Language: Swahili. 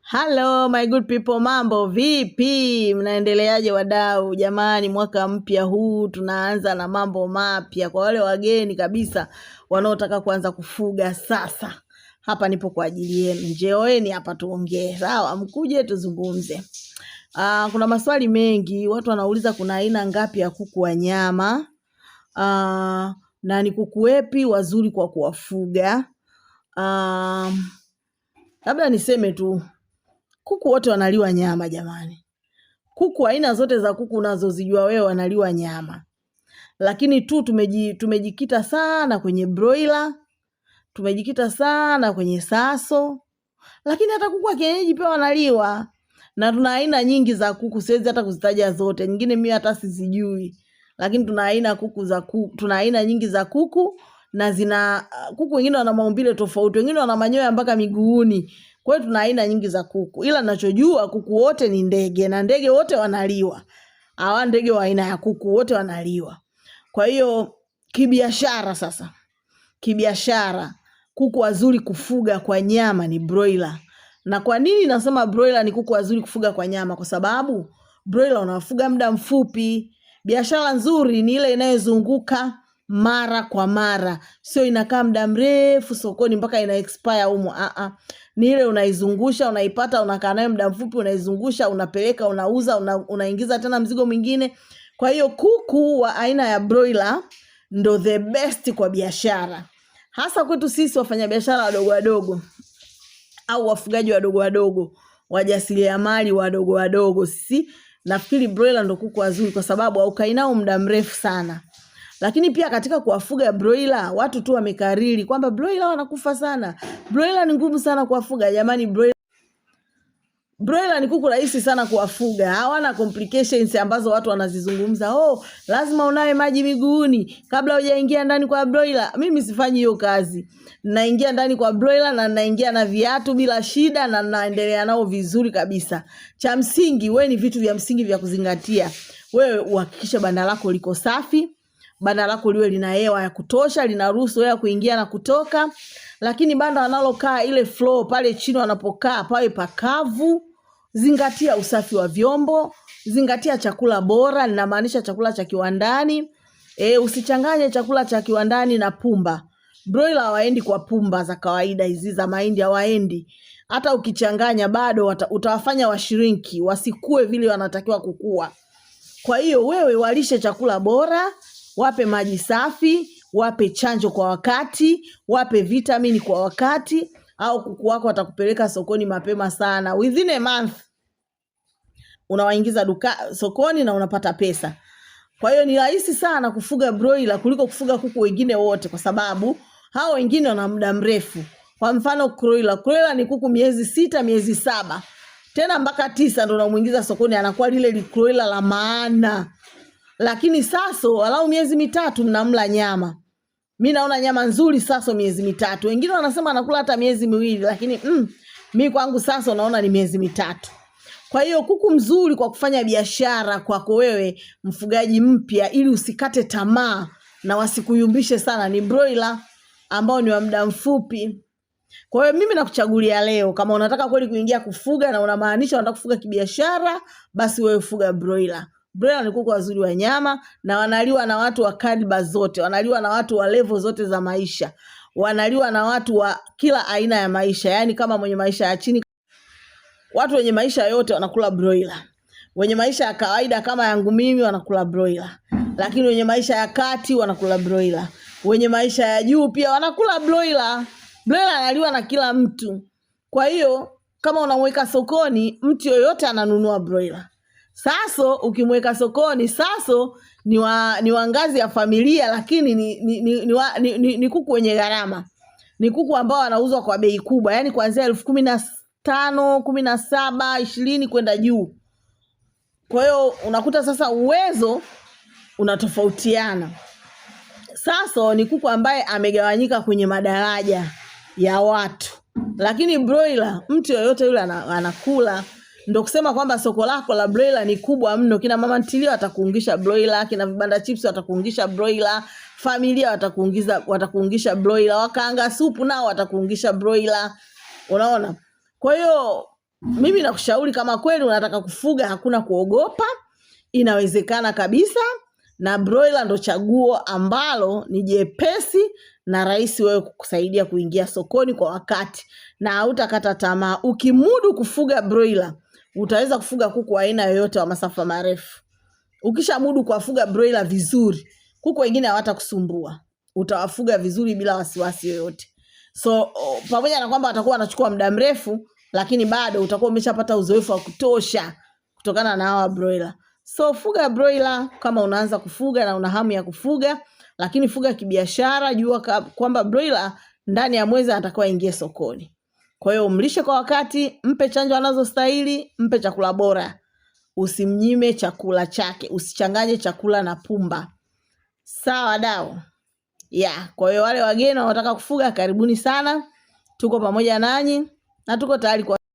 Hello my good people, mambo vipi? Mnaendeleaje wadau? Jamani, mwaka mpya huu tunaanza na mambo mapya. Kwa wale wageni kabisa wanaotaka kuanza kufuga sasa, hapa nipo kwa ajili yenu. Njooni hapa tuongee. Sawa, mkuje tuzungumze. Kuna maswali mengi, watu wanauliza kuna aina ngapi ya kuku wa nyama? Na ni kuku wepi wazuri kwa kuwafuga? Labda niseme tu kuku wote wanaliwa nyama jamani. Kuku aina zote za kuku unazozijua wewe wanaliwa nyama. Lakini tu tumejikita sana kwenye broiler, tumejikita sana kwenye saso. Lakini hata kuku wa kienyeji pia wanaliwa. Na tuna aina nyingi za kuku, siwezi hata kuzitaja zote. Nyingine mimi hata sizijui. Lakini tuna aina nyingi za kuku na kuku wengine wana maumbile tofauti, wengine wana manyoya mpaka miguuni. Kwa hiyo tuna aina nyingi za kuku. Ila ninachojua kuku wote ni ndege na ndege wote wanaliwa. Hawa ndege wa aina ya kuku wote wanaliwa. Kwa hiyo kibiashara sasa. Kibiashara kuku wazuri kufuga kwa nyama ni broiler. Na kwa nini nasema broiler ni kuku wazuri kufuga kwa nyama? Kwa sababu broiler unafuga muda mfupi. Biashara nzuri ni ile inayozunguka mara kwa mara. Sio inakaa muda mrefu sokoni mpaka ina expire humo. Ni ile unaizungusha, unaipata, unakaa nayo muda mfupi, unaizungusha, unapeleka, unauza, unaingiza tena mzigo mwingine. Kwa hiyo kuku wa aina ya broiler ndo the best kwa biashara. Hasa kwetu sisi wafanyabiashara wadogo wadogo au wafugaji wadogo wadogo, wajasiriamali wadogo wadogo. Sisi nafikiri broiler ndo kuku wazuri kwa sababu haukai nao muda mrefu sana. Lakini pia katika kuwafuga broiler, watu tu wamekariri kwamba broiler wanakufa sana. Broiler ni ngumu sana kuwafuga. Jamani, broiler ni kuku rahisi sana kuwafuga. Hawana complications ambazo watu wanazizungumza. Lazima unawe maji miguuni kabla hujaingia ndani kwa broiler. Mimi sifanyi hiyo kazi. Naingia ndani kwa broiler na naingia na viatu bila shida na naendelea nao vizuri kabisa. Cha msingi, wewe ni vitu vya msingi vya kuzingatia. Wewe uhakikishe banda lako liko safi. Banda lako liwe lina hewa ya kutosha, linaruhusu hewa kuingia na kutoka. Lakini banda wanalokaa, ile floor pale chini wanapokaa pawe pakavu. Zingatia usafi wa vyombo, zingatia chakula bora, linamaanisha chakula cha kiwandani. Usichanganye chakula cha kiwandani na pumba. Broiler hawaendi kwa pumba za kawaida hizi za mahindi, hawaendi. Hata ukichanganya bado utawafanya washrinki, wasikue vile wanatakiwa kukua. Kwa hiyo wewe walishe chakula bora, wape maji safi, wape chanjo kwa wakati, wape vitamini kwa wakati, au kuku wako watakupeleka sokoni mapema sana. Within a month unawaingiza sokoni na unapata pesa. Kwa hiyo ni rahisi sana kufuga broiler kuliko kufuga kuku wengine wote kwa sababu hao wengine wana muda mrefu. Kwa mfano broiler ni kuku miezi 6, miezi 7. Tena mpaka 9 ndio unamuingiza sokoni, anakuwa lile broiler la maana. Lakini saso walau miezi 3 mnamla nyama. Mimi naona nyama nzuri saso miezi 3. Wengine wanasema anakula hata miezi 2, lakini mimi kwangu saso naona ni miezi 3. Kwa hiyo kuku mzuri kwa kufanya biashara kwako wewe mfugaji mpya, ili usikate tamaa na wasikuyumbishe sana, ni broiler ambao ni wa muda mfupi. Kwa hiyo mimi nakuchagulia leo, kama unataka kweli kuingia kufuga na unamaanisha unataka kufuga kibiashara, basi wewe fuga broiler. Broiler ni kuku wazuri wa nyama na wanaliwa na watu wa kaliba zote, wanaliwa na watu wa level zote za maisha, wanaliwa na watu wa kila aina ya maisha. Yani kama mwenye maisha ya chini, watu wenye maisha yote wanakula broiler. Wenye maisha ya kawaida kama yangu mimi wanakula broiler. Lakini wenye maisha ya kati wanakula broiler. Wenye maisha ya juu pia wanakula broiler. Broiler analiwa na kila mtu. Kwa hiyo kama unamweka sokoni, mtu yoyote ananunua broiler. Saso ukimweka sokoni, saso ni wa ngazi ya familia, lakini ni kuku wenye gharama. Ni kuku ambao wanauzwa kwa bei kubwa, yani kuanzia 15,000, 17, 20 kwenda juu. Kwa hiyo unakuta sasa uwezo unatofautiana. Saso ni kuku ambaye amegawanyika kwenye madaraja ya watu. Lakini broiler mtu yoyote yule anakula. Ndio kusema kwamba soko lako la broiler ni kubwa mno. Kina mama ntilio watakuungisha broiler, kina vibanda chips watakuungisha broiler, familia watakuungisha broiler, wakaanga supu nao watakuungisha broiler. Unaona? Kwa hiyo mimi nakushauri kama kweli unataka kufuga, hakuna kuogopa, inawezekana kabisa, na broiler ndo chaguo ambalo ni jepesi na rahisi wewe kukusaidia kuingia sokoni kwa wakati na hautakata tamaa. Ukimudu kufuga broiler, utaweza kufuga kuku aina yoyote wa masafa marefu. Ukishamudu kuwafuga broiler vizuri, kuku wengine hawatakusumbua. Utawafuga vizuri bila wasiwasi yoyote. So pamoja na kwamba watakuwa wanachukua muda mrefu, lakini bado utakuwa umeshapata uzoefu wa kutosha kutokana na hawa broiler. So fuga broiler kama unaanza kufuga na una hamu ya kufuga, lakini fuga kibiashara. Jua kwamba broiler ndani ya mwezi atakuwa ingie sokoni. Kwa hiyo umlishe kwa wakati, mpe chanjo anazostahili, mpe chakula bora. Usimnyime chakula chake, usichanganye chakula na pumba. Sawa dau? Kwa hiyo wale wageni wanataka kufuga, karibuni sana. Tuko pamoja nanyi na tuko tayari kwa